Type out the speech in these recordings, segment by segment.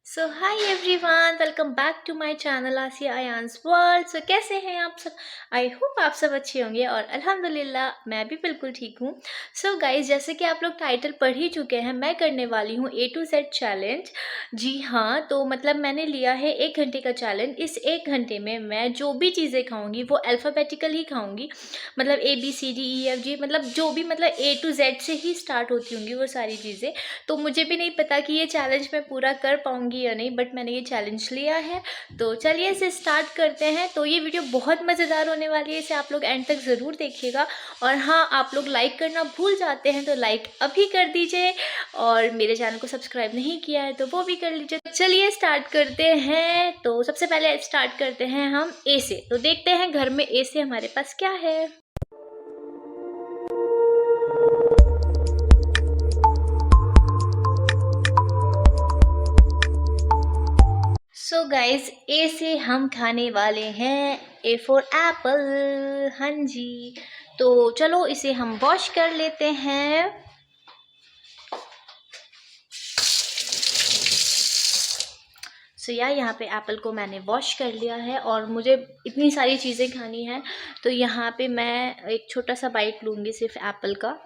So hi everyone, welcome back to my channel Asiya Ayan's world. So कैसे हैं आप सब? आई होप आप सब अच्छे होंगे और अल्हम्दुलिल्लाह मैं भी बिल्कुल ठीक हूँ। सो गाइज, जैसे कि आप लोग टाइटल पढ़ ही चुके हैं, मैं करने वाली हूँ A to Z चैलेंज। जी हाँ, तो मतलब मैंने लिया है 1 घंटे का चैलेंज। इस 1 घंटे में मैं जो भी चीज़ें खाऊंगी वो अल्फ़ाबेटिकल ही खाऊंगी। मतलब ABCDEFG, मतलब जो भी मतलब A to Z से ही स्टार्ट होती होंगी वो सारी चीज़ें। तो मुझे भी नहीं पता कि ये चैलेंज मैं पूरा कर पाऊँगी या नहीं, बट मैंने ये चैलेंज लिया है। तो चलिए इसे स्टार्ट करते हैं। तो ये वीडियो बहुत मज़ेदार होने वाली है, इसे आप लोग एंड तक ज़रूर देखिएगा। और हाँ, आप लोग लाइक करना भूल जाते हैं तो लाइक अभी कर दीजिए, और मेरे चैनल को सब्सक्राइब नहीं किया है तो वो भी कर लीजिए। तो चलिए स्टार्ट करते हैं। तो सबसे पहले स्टार्ट करते हैं हम ए से। तो देखते हैं घर में ए से हमारे पास क्या है। सो गाइज, ए से हम खाने वाले हैं ए फॉर एप्पल। हाँ जी, तो चलो इसे हम वॉश कर लेते हैं। सो यहाँ पे एप्पल को मैंने वॉश कर लिया है और मुझे इतनी सारी चीज़ें खानी हैं, तो यहाँ पे मैं एक छोटा सा बाइट लूँगी सिर्फ एप्पल का।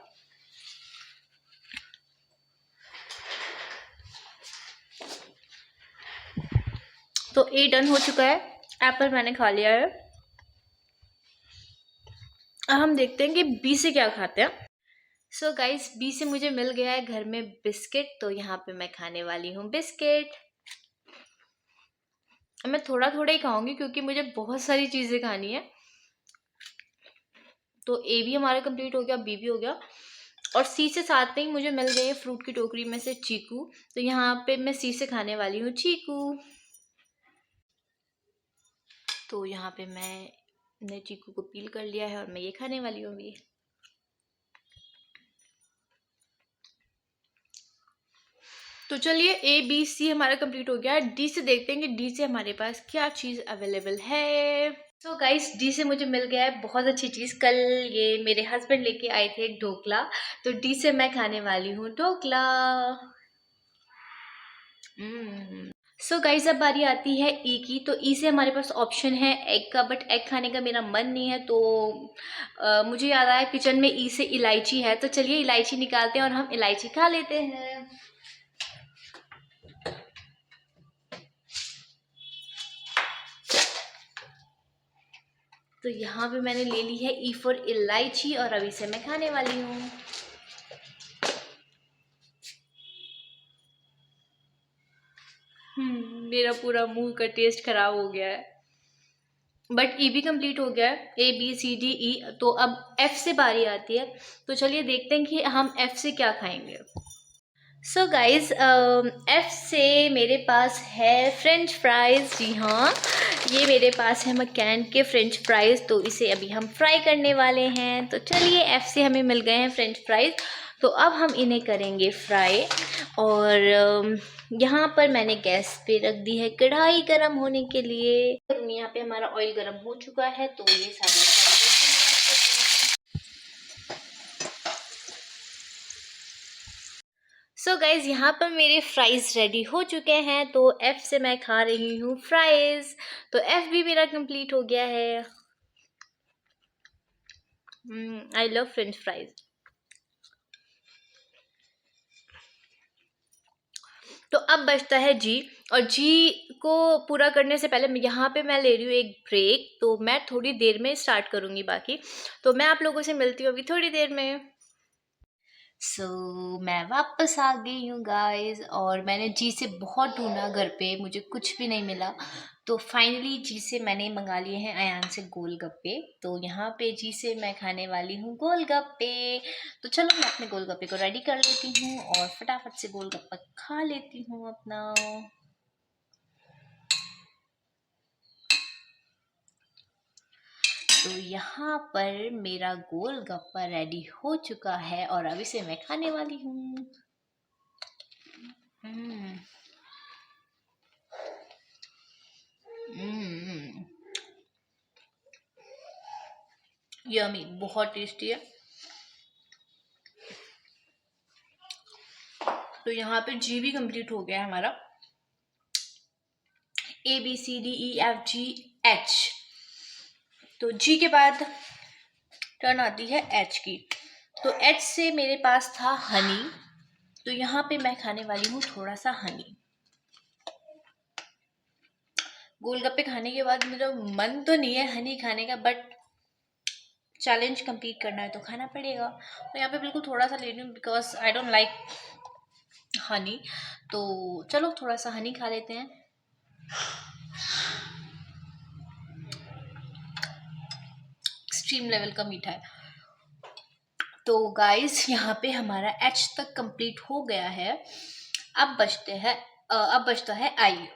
तो ए डन हो चुका है, एप्पल मैंने खा लिया है। अब हम देखते हैं कि बी से क्या खाते हैं। सो गाइस, बी से मुझे मिल गया है घर में बिस्किट, तो यहाँ पे मैं खाने वाली हूँ बिस्किट। मैं थोड़ा थोड़ा ही खाऊंगी क्योंकि मुझे बहुत सारी चीज़ें खानी है। तो ए भी हमारा कंप्लीट हो गया, बी भी हो गया, और सी से साथ में ही मुझे मिल गई है फ्रूट की टोकरी में से चीकू। तो यहाँ पे मैं सी से खाने वाली हूँ चीकू। तो यहाँ पे मैंने चीकू को पील कर लिया है और मैं ये खाने वाली हूँ अभी। तो चलिए ए बी सी हमारा कंप्लीट हो गया। डी से देखते हैं कि डी से हमारे पास क्या चीज़ अवेलेबल है। तो गाइस, डी से मुझे मिल गया है बहुत अच्छी चीज़। कल ये मेरे हस्बैंड लेके आए थे एक ढोकला, तो डी से मैं खाने वाली हूँ ढोकला। सो गाइस, अब बारी आती है ई की। तो ई से हमारे पास ऑप्शन है एग का, बट एग खाने का मेरा मन नहीं है। तो मुझे याद आया किचन में ई से इलायची है, तो चलिए इलायची निकालते हैं और हम इलायची खा लेते हैं। तो यहाँ पे मैंने ले ली है ई फॉर इलायची और अभी से मैं खाने वाली हूँ। मेरा पूरा मुंह का टेस्ट खराब हो गया है, बट ई भी कंप्लीट हो गया है। A B C D E, तो अब एफ से बारी आती है। तो चलिए देखते हैं कि हम एफ से क्या खाएंगे। सो गाइज, एफ से मेरे पास है फ्रेंच फ्राइज। जी हाँ, ये मेरे पास है मैकैन के फ्रेंच फ्राइज, तो इसे अभी हम फ्राई करने वाले हैं। तो चलिए, एफ से हमें मिल गए हैं फ्रेंच फ्राइज, तो अब हम इन्हें करेंगे फ्राई। और यहाँ पर मैंने गैस पे रख दी है कढ़ाई गर्म होने के लिए। यहाँ पे हमारा ऑयल गर्म हो चुका है, तो ये सारी सो गाइज, यहाँ पर मेरे फ्राइज रेडी हो चुके हैं। तो एफ से मैं खा रही हूँ फ्राइज। तो एफ भी मेरा कंप्लीट हो गया है। I love French fries. तो अब बचता है जी, और जी को पूरा करने से पहले यहाँ पे मैं ले रही हूँ एक ब्रेक। तो मैं थोड़ी देर में स्टार्ट करूँगी बाकी। तो मैं आप लोगों से मिलती हूँ अभी थोड़ी देर में। मैं वापस आ गई हूँ गाइस, और मैंने जी से बहुत ढूंढा घर पे, मुझे कुछ भी नहीं मिला। तो फाइनली जी से मैंने मंगा लिए हैं अयान से गोलगप्पे। तो यहाँ पे जी से मैं खाने वाली हूँ गोलगप्पे। तो चलो मैं अपने गोलगप्पे को रेडी कर लेती हूँ और फटाफट से गोलगप्पा खा लेती हूँ अपना। तो यहाँ पर मेरा गोलगप्पा रेडी हो चुका है और अभी से मैं खाने वाली हूँ। यमी, बहुत टेस्टी है। तो यहाँ पे जी भी कंप्लीट हो गया है हमारा। ABCDEFGH। तो जी के बाद टर्न आती है एच की। तो एच से मेरे पास था हनी, तो यहाँ पे मैं खाने वाली हूँ थोड़ा सा हनी। गोलगप्पे खाने के बाद मेरा मन तो नहीं है हनी खाने का, बट चैलेंज कंप्लीट करना है तो खाना पड़ेगा। तो यहाँ पे बिल्कुल थोड़ा सा ले रही हूँ because I don't like Honey. तो चलो थोड़ा सा हनी खा लेते हैं। एक्सट्रीम लेवल का मीठा है। तो गाइस यहाँ पे हमारा एच तक कंप्लीट हो गया है। अब बचता है आई।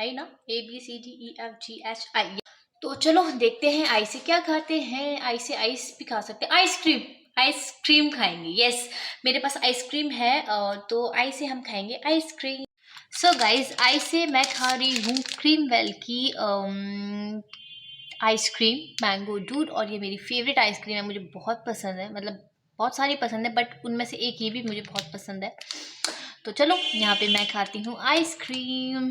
आई ना, ABCDEFGH आई। तो चलो देखते हैं आई से क्या खाते हैं। आई से आइस भी खा सकते हैं, आइसक्रीम। आइसक्रीम खाएंगे, यस मेरे पास आइसक्रीम है। तो आई से हम खाएंगे आइसक्रीम। सो गाइज आई से मैं खा रही हूँ क्रीम वेल की आइसक्रीम, मैंगो डूड। और ये मेरी फेवरेट आइसक्रीम है, मुझे बहुत पसंद है। मतलब बहुत सारी पसंद है, बट उनमें से एक ये भी मुझे बहुत पसंद है। तो चलो यहाँ पे मैं खाती हूँ आइसक्रीम।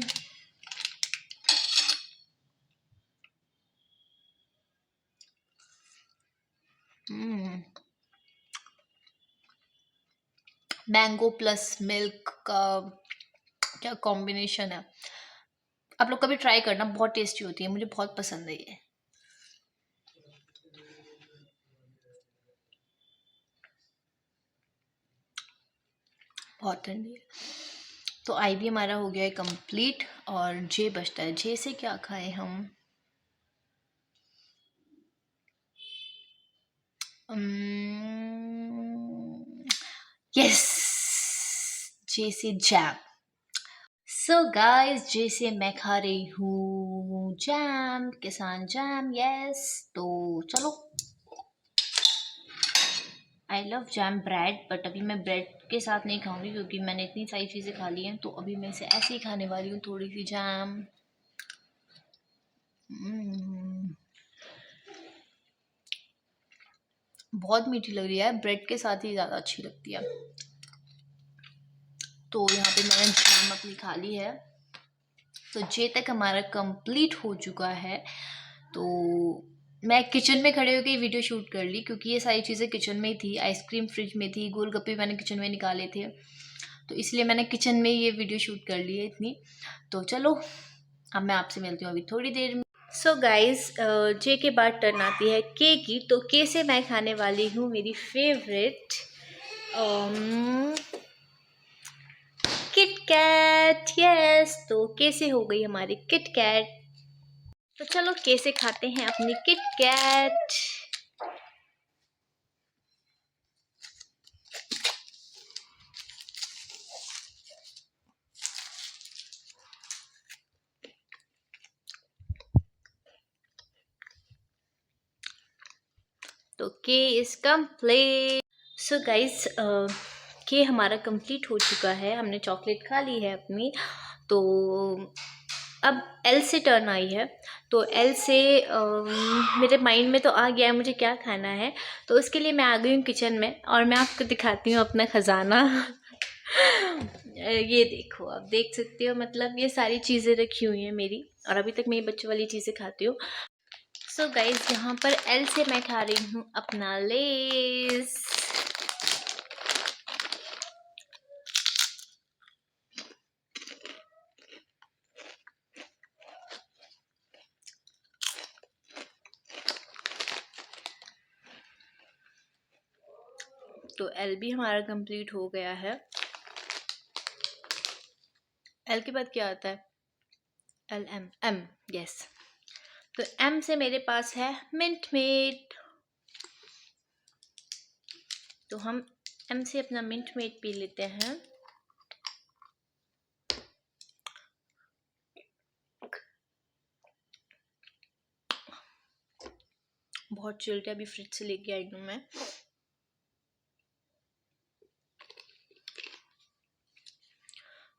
मैंगो प्लस मिल्क का क्या कॉम्बिनेशन है। आप लोग कभी ट्राई करना, बहुत टेस्टी होती है, मुझे बहुत पसंद है ये। बहुत ठंडी है। तो आई भी हमारा हो गया है कंप्लीट, और जे बचता है। जे से क्या खाए हम? यस, जे से जैम। सो गाइस जे से मैं खा रही हूँ जैम, किसान जैम, यस। तो चलो, I love jam bread, but अभी मैं ब्रेड के साथ नहीं खाऊंगी क्योंकि मैंने इतनी सारी चीज़ें खा ली हैं। तो अभी मैं इसे ऐसे ही खाने वाली हूँ, थोड़ी सी जैम। बहुत मीठी लग रही है, ब्रेड के साथ ही ज़्यादा अच्छी लगती है। तो यहाँ पे मैंने जैम अपनी खा ली है। तो जे तक हमारा कंप्लीट हो चुका है। तो मैं किचन में खड़े होकर वीडियो शूट कर ली क्योंकि ये सारी चीज़ें किचन में ही थी। आइसक्रीम फ्रिज में थी, गोलगप्पे मैंने किचन में निकाले थे, तो इसलिए मैंने किचन में ये वीडियो शूट कर ली है इतनी। तो चलो अब मैं आपसे मिलती हूँ अभी थोड़ी देर में। सो गाइज जे के बाद टर्न आती है के की। तो के से मैं खाने वाली हूँ मेरी फेवरेट किट कैट, यस। तो के से हो गई हमारी किट कैट। तो चलो के से खाते हैं अपनी किट कैट। तो के इज कंप्लीट। सो गाइस के हमारा कंप्लीट हो चुका है, हमने चॉकलेट खा ली है अपनी। तो अब एल से टर्न आई है। तो एल से मेरे माइंड में तो आ गया है मुझे क्या खाना है। तो उसके लिए मैं आ गई हूँ किचन में, और मैं आपको दिखाती हूँ अपना ख़जाना। ये देखो, आप देख सकते हो, मतलब ये सारी चीज़ें रखी हुई हैं मेरी, और अभी तक मैं ये बच्चों वाली चीज़ें खाती हूँ। सो गाइज यहाँ पर एल से मैं खा रही हूँ अपना लेस। तो एल भी हमारा कंप्लीट हो गया है। एल के बाद क्या आता है? L M M, yes. तो एम से मेरे पास है मिंट मेड। तो हम एम से अपना मिंट मेड पी लेते हैं। बहुत चिल्ड है, अभी फ्रिज से लेके आई हूँ मैं।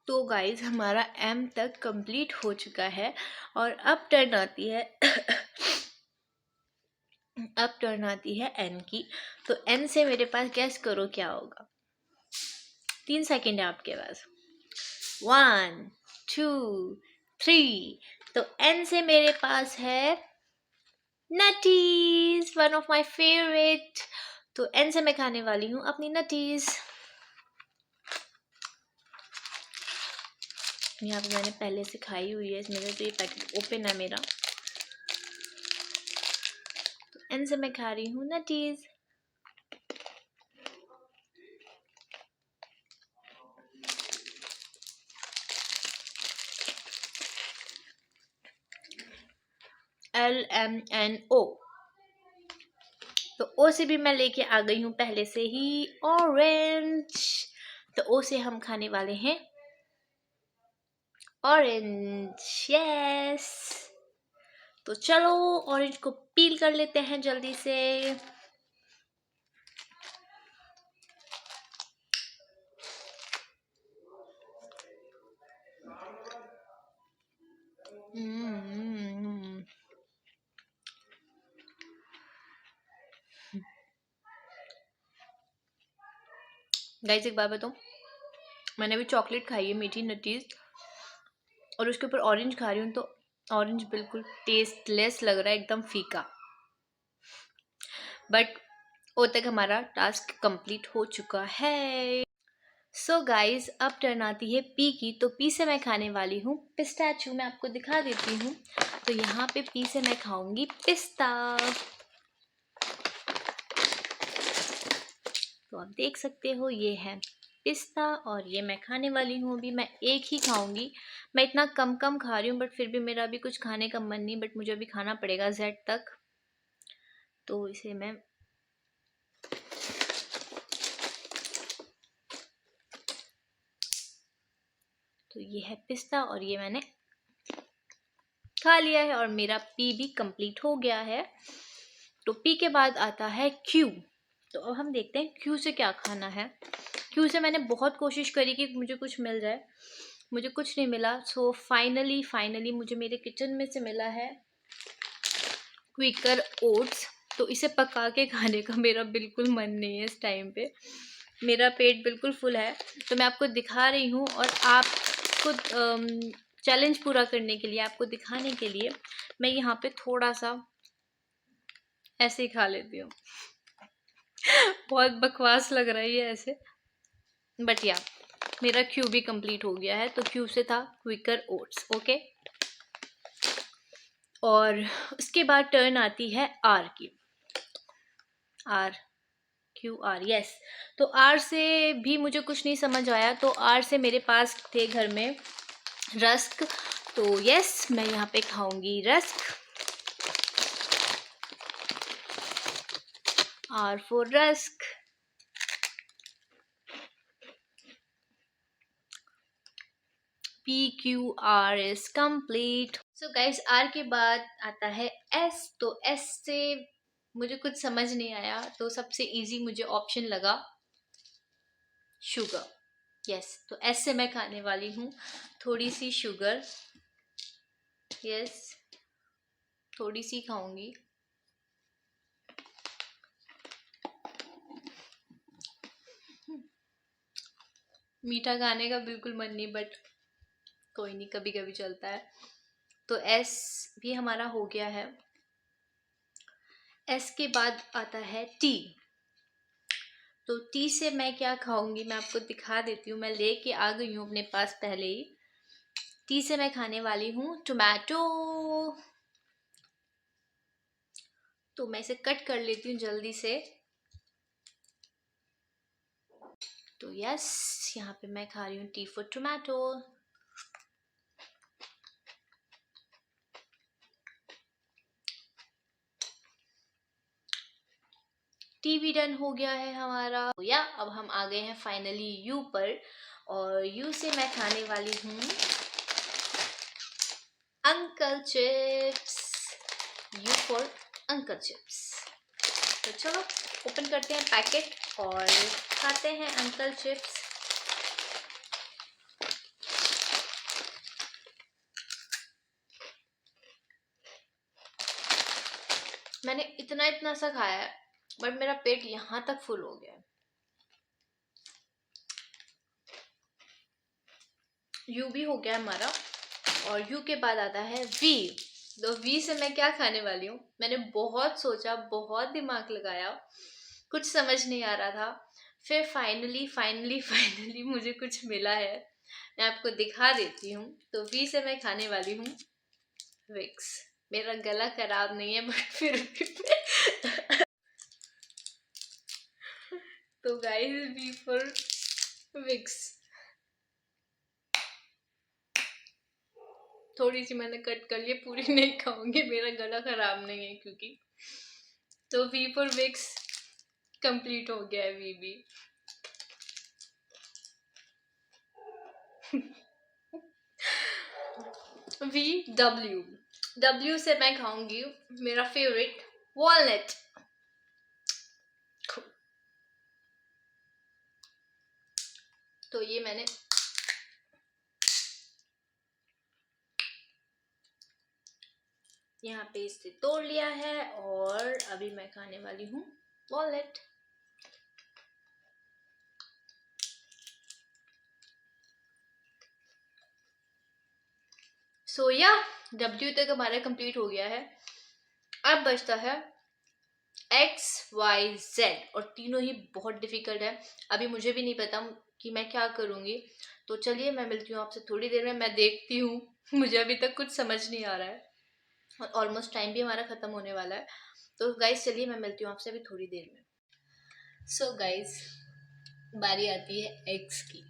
तो गाइज हमारा एम तक कंप्लीट हो चुका है, और अब टर्न आती है अब टर्न आती है एन की। तो एन से मेरे पास गैस करो क्या होगा। 3 सेकेंड है आपके पास। 1 2 3। तो एन से मेरे पास है नटीज, वन ऑफ माय फेवरेट। तो एन से मैं खाने वाली हूँ अपनी नटीज। यहाँ पे मैंने पहले से खाई हुई है इसमें से, तो ये पैकेट ओपन है मेरा। तो एन से मैं खा रही हूँ नटीज। LMNO। तो ओ से भी मैं लेके आ गई हूँ पहले से ही ऑरेंज। तो ओ से हम खाने वाले हैं ऑरेंज। यस। तो चलो ऑरेंज को पील कर लेते हैं जल्दी से। गाइस एक बात बताऊं, मैंने अभी चॉकलेट खाई है मीठी नटीज, और उसके ऊपर ऑरेंज खा रही हूँ, तो ऑरेंज बिल्कुल टेस्टलेस लग रहा है, एकदम फीका। बट वो तक हमारा टास्क कंप्लीट हो चुका है। सो गाइज अब टर्न आती है पी की। तो पी से मैं खाने वाली हूँ पिस्ताचू। मैं आपको दिखा देती हूँ। तो यहाँ पे पी से मैं खाऊंगी पिस्ता। तो आप देख सकते हो ये है पिस्ता, और ये मैं खाने वाली हूँ। अभी मैं एक ही खाऊंगी। मैं इतना कम कम खा रही हूँ, बट फिर भी मेरा अभी कुछ खाने का मन नहीं, बट मुझे अभी खाना पड़ेगा जेड तक। तो इसे मैं तो ये है पिस्ता, और ये मैंने खा लिया है, और मेरा पी भी कंप्लीट हो गया है। तो पी के बाद आता है क्यू। तो अब हम देखते हैं क्यू से क्या खाना है। क्यू से मैंने बहुत कोशिश करी कि मुझे कुछ मिल जाए, मुझे कुछ नहीं मिला। सो फाइनली मुझे मेरे किचन में से मिला है क्विकर ओट्स। तो इसे पका के खाने का मेरा बिल्कुल मन नहीं है इस टाइम पे। मेरा पेट बिल्कुल फुल है। तो मैं आपको दिखा रही हूँ, और आपको चैलेंज पूरा करने के लिए, आपको दिखाने के लिए मैं यहाँ पे थोड़ा सा ऐसे ही खा लेती हूँ। बहुत बकवास लग रहा है ये ऐसे, बट या मेरा क्यू भी कंप्लीट हो गया है। तो क्यू से था क्विकर ओट्स। ओके, और उसके बाद टर्न आती है आर की। R, Q R, yes. तो आर से भी मुझे कुछ नहीं समझ आया। तो आर से मेरे पास थे घर में रस्क। तो यस, मैं यहाँ पे खाऊंगी rusk. R for rusk. PQR is complete. So guys, R के बाद आता है S। तो S से मुझे कुछ समझ नहीं आया, तो सबसे इजी मुझे ऑप्शन लगा शुगर। यस, तो S से मैं खाने वाली हूँ थोड़ी सी शुगर। यस, थोड़ी सी खाऊंगी। मीठा खाने का बिल्कुल मन नहीं, बट कोई नहीं, कभी कभी चलता है। तो S भी हमारा हो गया है। S के बाद आता है T। तो टी से मैं क्या खाऊंगी मैं आपको दिखा देती हूँ। मैं लेके आ गई हूँ अपने पास पहले ही। टी से मैं खाने वाली हूँ टोमेटो। तो मैं इसे कट कर लेती हूँ जल्दी से। तो यस, यहाँ पे मैं खा रही हूँ टी फॉर टोमेटो। टी भी डन हो गया है हमारा। तो या अब हम आ गए हैं फाइनली यू पर, और यू से मैं खाने वाली हूँ uncle chips. You for uncle chips. तो चलो ओपन करते हैं पैकेट और खाते हैं अंकल चिप्स। मैंने इतना इतना सा खाया है, बट मेरा पेट यहाँ तक फुल हो गया है। यू भी हो गया हमारा। और यू के बाद आता है वी। तो वी से मैं क्या खाने वाली हूँ, मैंने बहुत सोचा, बहुत दिमाग लगाया, कुछ समझ नहीं आ रहा था। फिर फाइनली फाइनली फाइनली मुझे कुछ मिला है, मैं आपको दिखा देती हूँ। तो वी से मैं खाने वाली हूँ विक्स। मेरा गला खराब नहीं है बट फिर भी तो गाइस वी फॉर विक्स। थोड़ी सी मैंने कट कर ली, पूरी नहीं खाऊंगी, मेरा गला खराब नहीं है क्योंकि। तो वी फॉर विक्स कंप्लीट हो गया है वी भी। V W. डब्ल्यू से मैं खाऊंगी मेरा फेवरेट वॉलनट। तो ये मैंने यहाँ पे इससे तोड़ लिया है और अभी मैं खाने वाली हूँ वॉलनट। सो या डब्ल्यू तक हमारा कंप्लीट हो गया है। अब बचता है एक्स वाई जेड और तीनों ही बहुत डिफिकल्ट है। अभी मुझे भी नहीं पता कि मैं क्या करूँगी। तो चलिए मैं मिलती हूँ आपसे थोड़ी देर में, मैं देखती हूँ। मुझे अभी तक कुछ समझ नहीं आ रहा है और ऑलमोस्ट टाइम भी हमारा ख़त्म होने वाला है। तो गाइज चलिए मैं मिलती हूँ आपसे अभी थोड़ी देर में। सो गाइज बारी आती है एक्स की।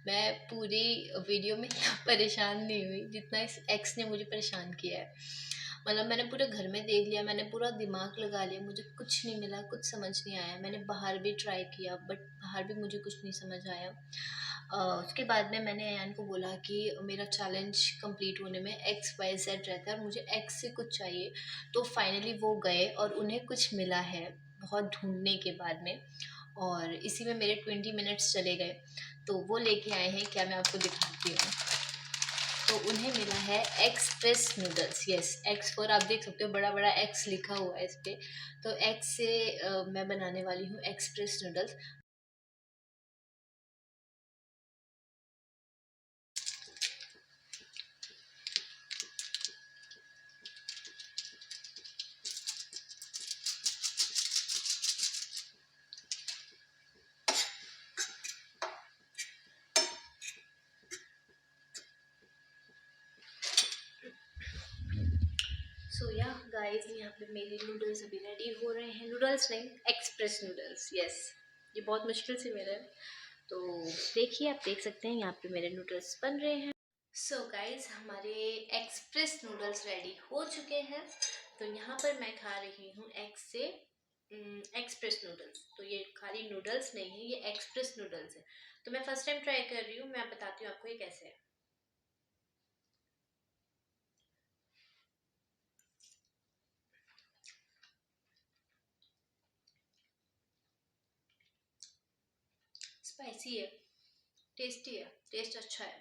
मैं पूरी वीडियो में परेशान नहीं हुई जितना इस एक्स ने मुझे परेशान किया है। मतलब मैंने पूरे घर में देख लिया, मैंने पूरा दिमाग लगा लिया, मुझे कुछ नहीं मिला, कुछ समझ नहीं आया। मैंने बाहर भी ट्राई किया बट बाहर भी मुझे कुछ नहीं समझ आया। उसके बाद में मैंने अयान को बोला कि मेरा चैलेंज कंप्लीट होने में एक्स वाई जेड रहता है और मुझे एक्स से कुछ चाहिए। तो फाइनली वो गए और उन्हें कुछ मिला है बहुत ढूंढने के बाद में, और इसी में मेरे 20 मिनट्स चले गए। तो वो लेके आए हैं, क्या मैं आपको दिखाती हूँ। तो उन्हें मिला है express noodles. Yes, x for, आप देख सकते हो बड़ा बड़ा एक्स लिखा हुआ है इस पे। तो एक्स से मैं बनाने वाली हूँ एक्सप्रेस नूडल्स। सो या गाइस यहाँ पे मेरे नूडल्स अभी रेडी हो रहे हैं। नूडल्स नहीं, एक्सप्रेस नूडल्स। यस, ये बहुत मुश्किल से मेरा है। तो देखिए, आप देख सकते हैं यहाँ पे मेरे नूडल्स बन रहे हैं। सो गाइस हमारे एक्सप्रेस नूडल्स रेडी हो चुके हैं। तो यहाँ पर मैं खा रही हूँ एक्स से एक्सप्रेस नूडल्स। तो ये खाली नूडल्स नहीं है, ये एक्सप्रेस नूडल्स है। तो मैं फर्स्ट टाइम ट्राई कर रही हूँ, मैं बताती हूँ आपको ये कैसे है। स्पाइसी है, टेस्टी है, टेस्ट अच्छा है,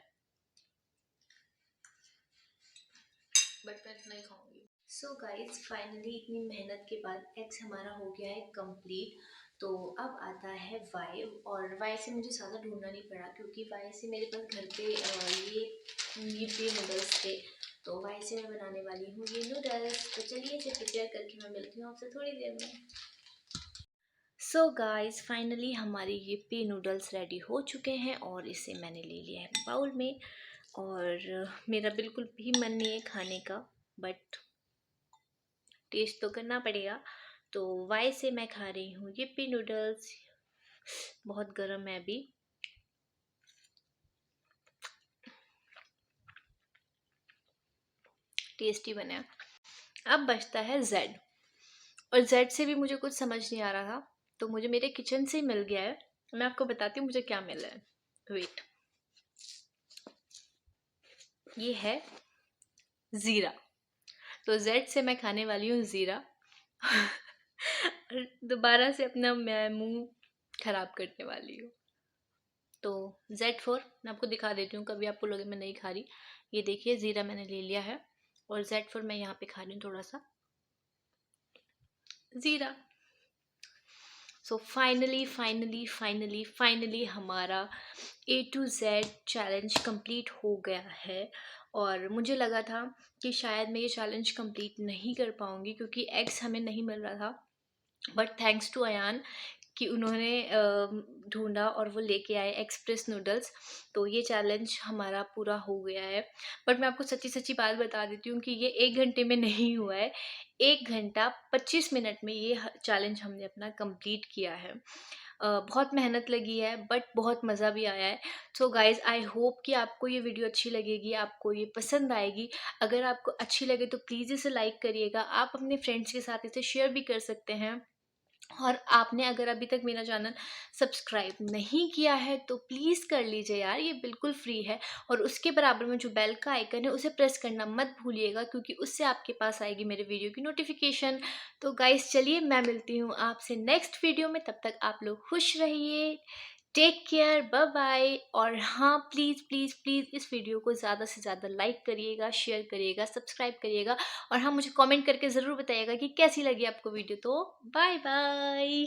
बट मैं इतना ही खाऊंगी। सो गाइस फाइनली इतनी मेहनत के बाद एक्स हमारा हो गया है कंप्लीट। तो अब आता है वाई, और वाई से मुझे ज़्यादा ढूंढना नहीं पड़ा क्योंकि वाई से मेरे पास घर पे ये नूडल्स थे। तो वाई से मैं बनाने वाली हूँ ये नूडल्स। तो चलिए इसे प्रिपेयर करके मैं मिलती हूँ आपसे थोड़ी देर में। सो गाइस फाइनली हमारे ये नूडल्स रेडी हो चुके हैं और इसे मैंने ले लिया है बाउल में। और मेरा बिल्कुल भी मन नहीं है खाने का, बट टेस्ट तो करना पड़ेगा। तो वाई से मैं खा रही हूँ ये नूडल्स। बहुत गर्म है अभी। टेस्टी बना। अब बचता है जेड, और जेड से भी मुझे कुछ समझ नहीं आ रहा था, तो मुझे मेरे किचन से ही मिल गया है। मैं आपको बताती हूँ मुझे क्या मिला है। वेट, ये है ज़ीरा। तो जेड से मैं खाने वाली हूँ ज़ीरा। दोबारा से अपना मैं मुंह खराब करने वाली हूँ। तो Z4 मैं आपको दिखा देती हूँ, कभी आपको लगे मैं नहीं खा रही। ये देखिए ज़ीरा मैंने ले लिया है और Z4 मैं यहाँ पे खा रही हूँ थोड़ा सा ज़ीरा। So finally finally finally finally हमारा A to Z challenge complete हो गया है। और मुझे लगा था कि शायद मैं ये चैलेंज कंप्लीट नहीं कर पाऊँगी क्योंकि एग्स हमें नहीं मिल रहा था। बट थैंक्स टू अयान कि उन्होंने ढूँढा और वो लेके आए एक्सप्रेस नूडल्स। तो ये चैलेंज हमारा पूरा हो गया है। बट मैं आपको सच्ची-सच्ची बात बता देती हूँ कि ये 1 घंटे में नहीं हुआ है। 1 घंटा 25 मिनट में ये चैलेंज हमने अपना कंप्लीट किया है। बहुत मेहनत लगी है बट बहुत मज़ा भी आया है। सो गाइज़ आई होप कि आपको ये वीडियो अच्छी लगेगी, आपको ये पसंद आएगी। अगर आपको अच्छी लगे तो प्लीज़ इसे लाइक करिएगा। आप अपने फ्रेंड्स के साथ इसे शेयर भी कर सकते हैं। और आपने अगर अभी तक मेरा चैनल सब्सक्राइब नहीं किया है तो प्लीज़ कर लीजिए यार, ये बिल्कुल फ्री है। और उसके बराबर में जो बेल का आइकन है उसे प्रेस करना मत भूलिएगा क्योंकि उससे आपके पास आएगी मेरे वीडियो की नोटिफिकेशन। तो गाइस चलिए मैं मिलती हूँ आपसे नेक्स्ट वीडियो में, तब तक आप लोग खुश रहिए। Take care, bye bye. और हाँ, प्लीज़ प्लीज़ प्लीज़ इस वीडियो को ज़्यादा से ज़्यादा लाइक करिएगा, शेयर करिएगा, सब्सक्राइब करिएगा। और हाँ, मुझे कमेंट करके ज़रूर बताइएगा कि कैसी लगी आपको वीडियो। तो बाय बाय।